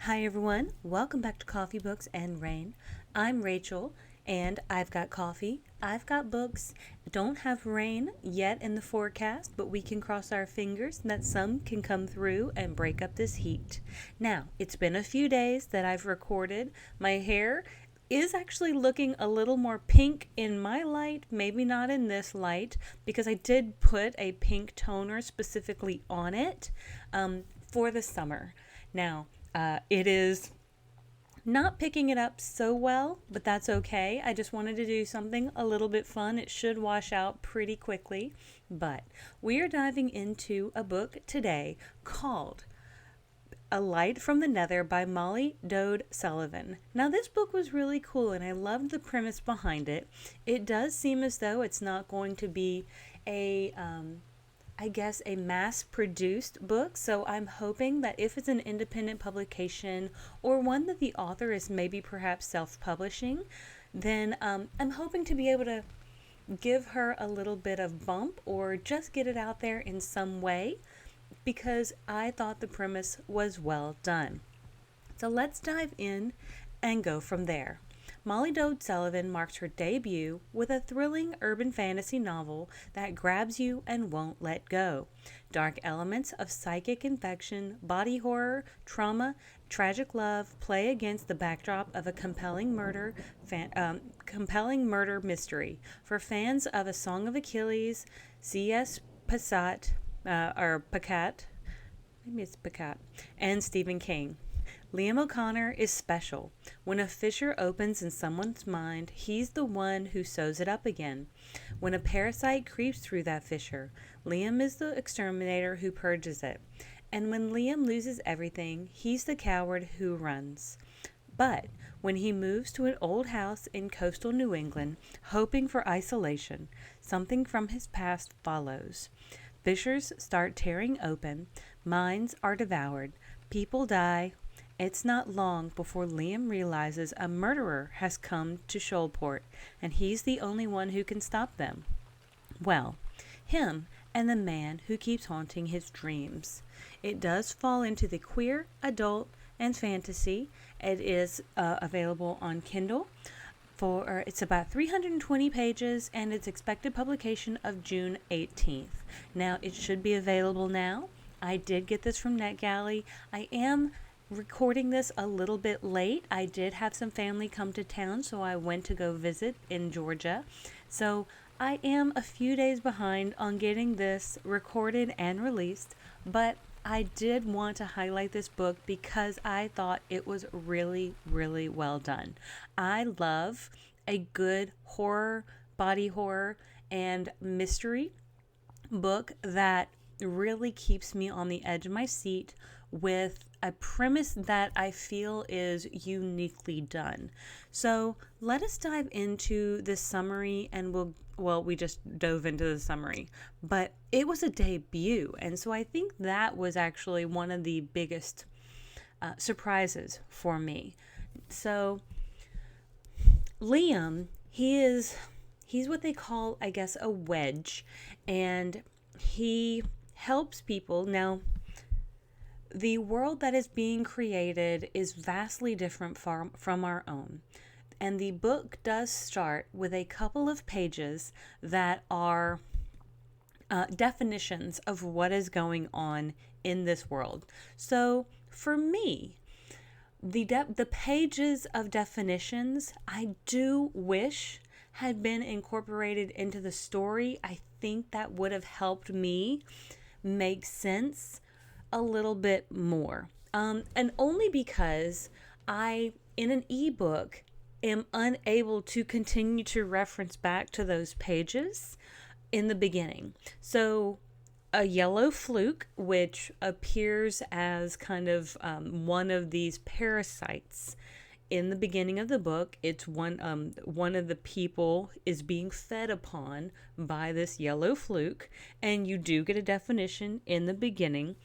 Hi everyone, welcome back to Coffee, Books, and Rain. I'm Rachel, and I've got coffee, I've got books. Don't have rain yet in the forecast, but we can cross our fingers that some can come through and break up this heat. Now, it's been a few days that I've recorded. My hair is actually looking a little more pink in my light, maybe not in this light, because I did put a pink toner specifically on it for the summer. Now, it is not picking it up so well, but that's okay. I just wanted to do something a little bit fun. It should wash out pretty quickly, but we are diving into a book today called A Light from the Nether by Dowd Sullivan. Now, this book was really cool, and I loved the premise behind it. It does seem as though it's not going to be a a mass-produced book, so I'm hoping that if it's an independent publication or one that the author is maybe perhaps self-publishing, then I'm hoping to be able to give her a little bit of bump or just get it out there in some way because I thought the premise was well done. So let's dive in and go from there. Dowd Sullivan marks her debut with a thrilling urban fantasy novel that grabs you and won't let go. Dark elements of psychic infection, body horror, trauma, tragic love play against the backdrop of a compelling murder mystery. For fans of A Song of Achilles, C.S. Pacat, maybe it's Pacat, and Stephen King. Liam O'Connor is special. When a fissure opens in someone's mind, he's the one who sews it up again. When a parasite creeps through that fissure, Liam is the exterminator who purges it. And when Liam loses everything, he's the coward who runs. But when he moves to an old house in coastal New England, hoping for isolation, something from his past follows. Fissures start tearing open, minds are devoured, people die. It's not long before Liam realizes a murderer has come to Shoalport, and he's the only one who can stop them. Well, him and the man who keeps haunting his dreams. It does fall into the queer, adult, and fantasy. It is available on Kindle. It's about 320 pages, and it's expected publication of June 18th. Now, it should be available now. I did get this from NetGalley. I am recording this a little bit late. I did have some family come to town, so I went to go visit in Georgia. So I am a few days behind on getting this recorded and released, but I did want to highlight this book because I thought it was really, really well done. I love a good horror, body horror, and mystery book that really keeps me on the edge of my seat with a premise that I feel is uniquely done. So let us dive into the summary, and we just dove into the summary, but it was a debut, and so I think that was actually one of the biggest surprises for me. So Liam, he's what they call, I guess, a wedge, and he helps people. Now, the world that is being created is vastly different from our own. And the book does start with a couple of pages that are definitions of what is going on in this world. So for me, the pages of definitions, I do wish had been incorporated into the story. I think that would have helped me make sense a little bit more. And only because I, in an ebook, am unable to continue to reference back to those pages in the beginning. So a yellow fluke, which appears as kind of one of these parasites in the beginning of the book. It's one of the people is being fed upon by this yellow fluke, and you do get a definition in the beginning,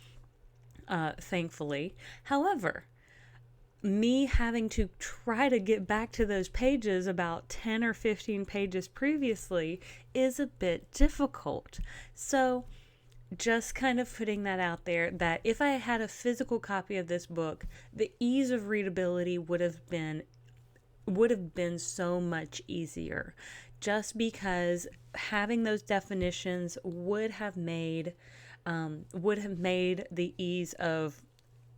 thankfully. However, me having to try to get back to those pages about 10 or 15 pages previously is a bit difficult. So just kind of putting that out there, that if I had a physical copy of this book, the ease of readability would have been so much easier, just because having those definitions would have made the ease of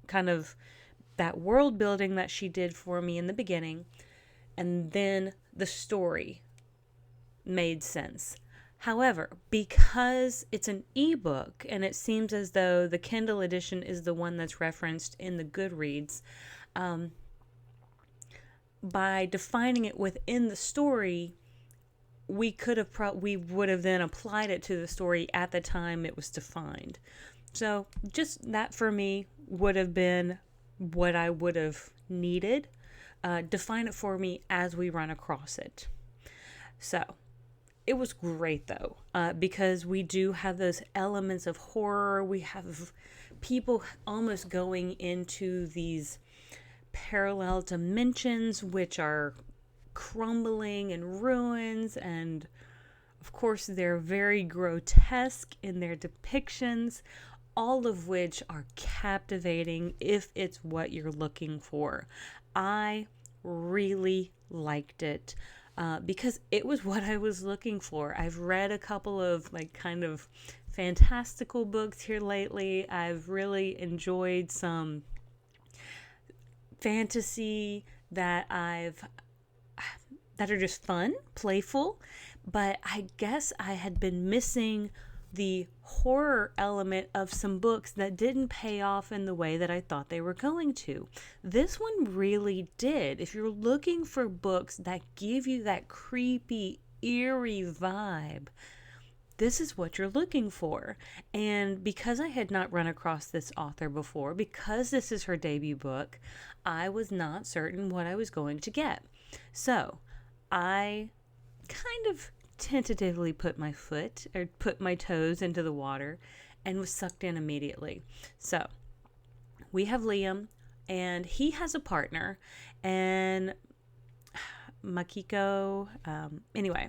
kind of that world building that she did for me in the beginning, and then the story made sense. However, because it's an ebook and it seems as though the Kindle edition is the one that's referenced in the Goodreads, by defining it within the story, we would have then applied it to the story at the time it was defined. So just that for me would have been what I would have needed. Define it for me as we run across it. So it was great though, because we do have those elements of horror. We have people almost going into these parallel dimensions, which are crumbling and ruins, and of course they're very grotesque in their depictions, all of which are captivating if it's what you're looking for. I really liked it, because it was what I was looking for. I've read a couple of like kind of fantastical books here lately. I've really enjoyed some fantasy that are just fun, playful, but I guess I had been missing the horror element of some books that didn't pay off in the way that I thought they were going to. This one really did. If you're looking for books that give you that creepy, eerie vibe, this is what you're looking for. And because I had not run across this author before, because this is her debut book, I was not certain what I was going to get. So I kind of tentatively put my toes into the water and was sucked in immediately. So we have Liam, and he has a partner, and Makiko. Anyway,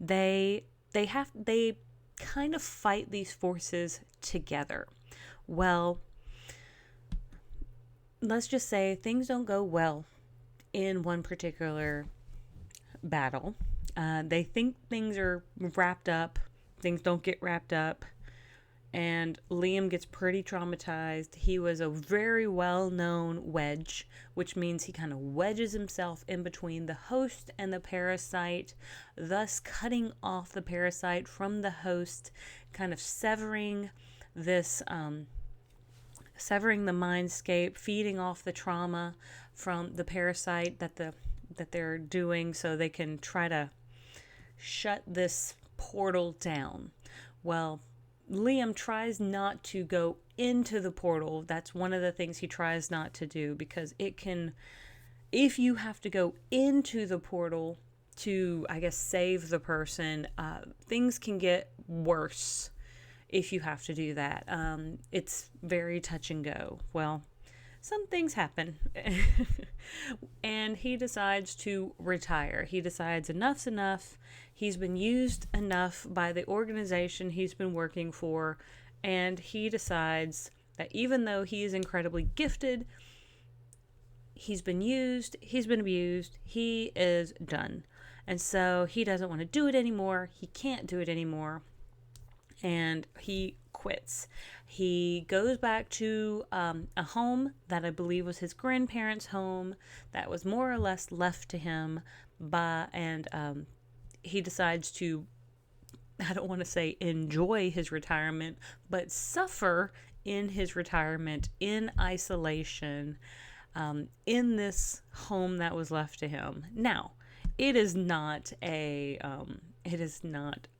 they kind of fight these forces together. Well, let's just say things don't go well in one particular battle. They think things are wrapped up. Things don't get wrapped up. And Liam gets pretty traumatized. He was a very well-known wedge, which means he kind of wedges himself in between the host and the parasite, thus cutting off the parasite from the host, kind of severing the mindscape, feeding off the trauma from the parasite that they're doing, so they can try to shut this portal down. Well, Liam tries not to go into the portal. That's one of the things he tries not to do, because if you have to go into the portal to, I guess, save the person, things can get worse if you have to do that. It's very touch and go. Well, some things happen. And he decides to retire. He decides enough's enough. He's been used enough by the organization he's been working for, and he decides that even though he is incredibly gifted, he's been used, he's been abused, he is done. And so he doesn't want to do it anymore. He can't do it anymore. And he quits. He goes back to a home that I believe was his grandparents' home that was more or less left to him and he decides to, I don't want to say enjoy his retirement, but suffer in his retirement in isolation, in this home that was left to him. Now, it is not a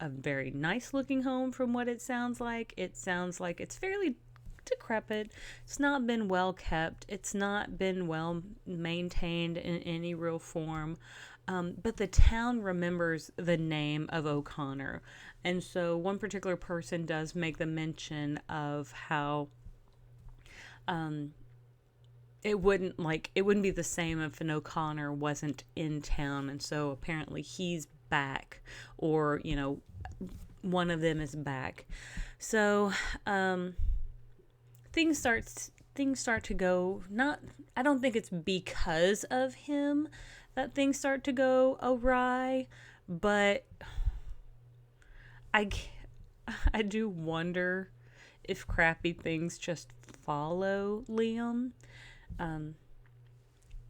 very nice looking home from what it sounds like. It sounds like it's fairly decrepit. It's not been well kept. It's not been well maintained in any real form. But the town remembers the name of O'Connor. And so one particular person does make the mention of how it wouldn't be the same if an O'Connor wasn't in town. And so apparently he's back, or, one of them is back. So things start to go, not, I don't think it's because of him that things start to go awry, but I I do wonder if crappy things just follow Liam.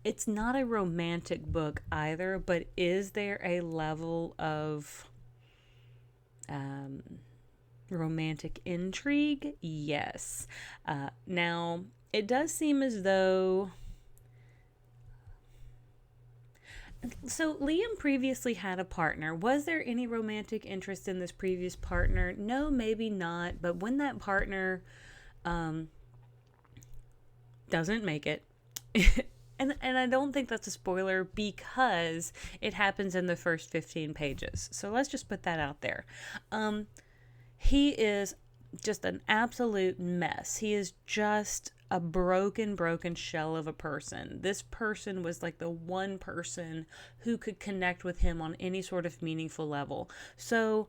It's not a romantic book either, but is there a level of romantic intrigue? Yes. Now, it does seem as though. So, Liam previously had a partner. Was there any romantic interest in this previous partner? No, maybe not. But when that partner doesn't make it, and I don't think that's a spoiler because it happens in the first 15 pages. So let's just put that out there. He is just an absolute mess. He is just a broken shell of a person. This person was like the one person who could connect with him on any sort of meaningful level. So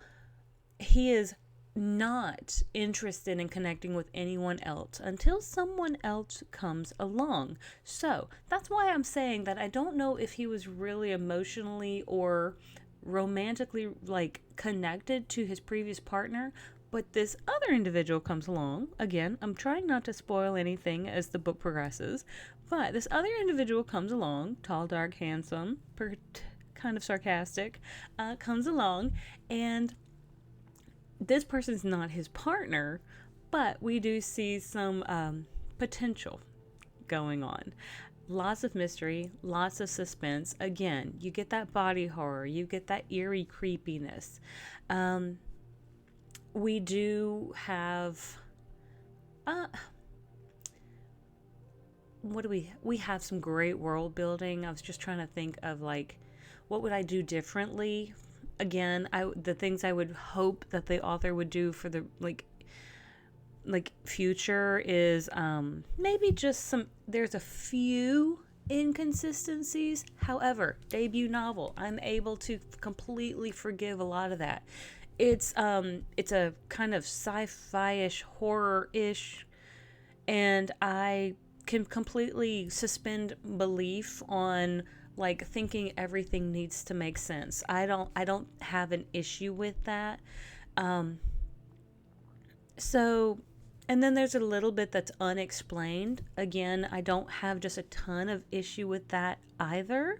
he is not interested in connecting with anyone else until someone else comes along. So that's why I'm saying that I don't know if he was really emotionally or romantically like connected to his previous partner, but this other individual comes along. Again, I'm trying not to spoil anything as the book progresses, but this other individual comes along, tall, dark, handsome, kind of sarcastic, comes along, and this person's not his partner, but we do see some potential going on. Lots of mystery, lots of suspense. Again, you get that body horror, you get that eerie creepiness. We do have we have some great world building. I was just trying to think of like what would I do differently. Again, the things I would hope that the author would do for the like future is maybe just there's a few inconsistencies. However, debut novel, I'm able to completely forgive a lot of that. It's a kind of sci-fi-ish, horror-ish, and I can completely suspend belief on like thinking everything needs to make sense. I don't have an issue with that. So, and then there's a little bit that's unexplained. Again, I don't have just a ton of issue with that either.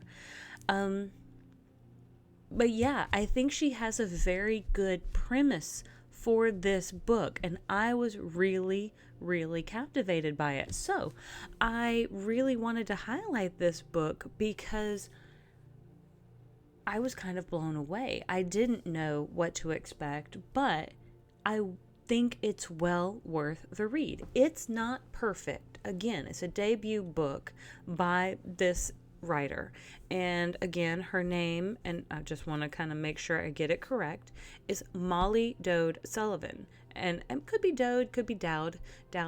But yeah, I think she has a very good premise for this book, and I was really captivated by it. So I really wanted to highlight this book because I was kind of blown away. I didn't know what to expect, but I think it's well worth the read. It's not perfect. Again, it's a debut book by this writer, and again, her name, and I just want to kind of make sure I get it correct, is Molly Dowd Sullivan, and could be Dowd, could be Dowd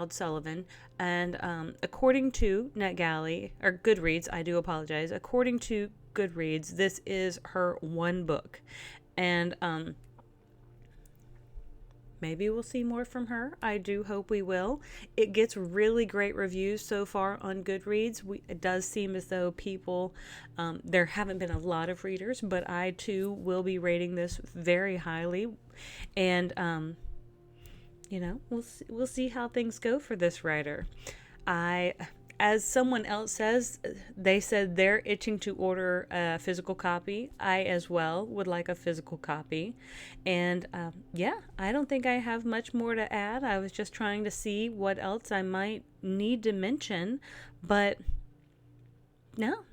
Sullivan. And according to NetGalley or Goodreads, I do apologize, according to Goodreads, this is her one book, and maybe we'll see more from her. I do hope we will. It gets really great reviews so far on Goodreads. It does seem as though people, there haven't been a lot of readers, but I too will be rating this very highly. And, we'll see how things go for this writer. As someone else says, they said they're itching to order a physical copy. I as well would like a physical copy. And I don't think I have much more to add. I was just trying to see what else I might need to mention. But no,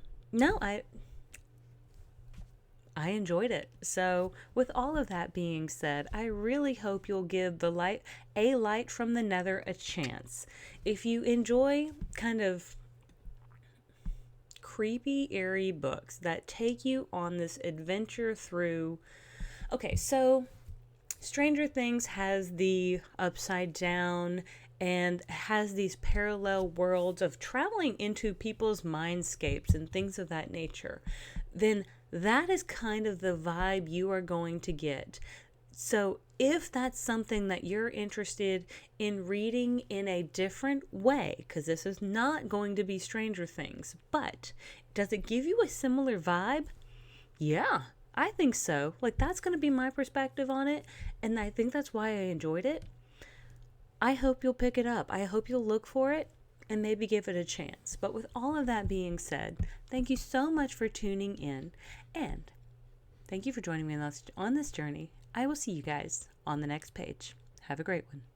I enjoyed it. So with all of that being said, I really hope you'll give A Light from the Nether a chance. If you enjoy kind of creepy, eerie books that take you on this adventure through... Okay, so Stranger Things has the Upside Down and has these parallel worlds of traveling into people's mindscapes and things of that nature. Then that is kind of the vibe you are going to get. So if that's something that you're interested in reading in a different way, because this is not going to be Stranger Things, but does it give you a similar vibe? Yeah, I think so. Like, that's going to be my perspective on it, and I think that's why I enjoyed it. I hope you'll pick it up. I hope you'll look for it and maybe give it a chance. But with all of that being said, thank you so much for tuning in, and thank you for joining me on this journey. I will see you guys on the next page. Have a great one.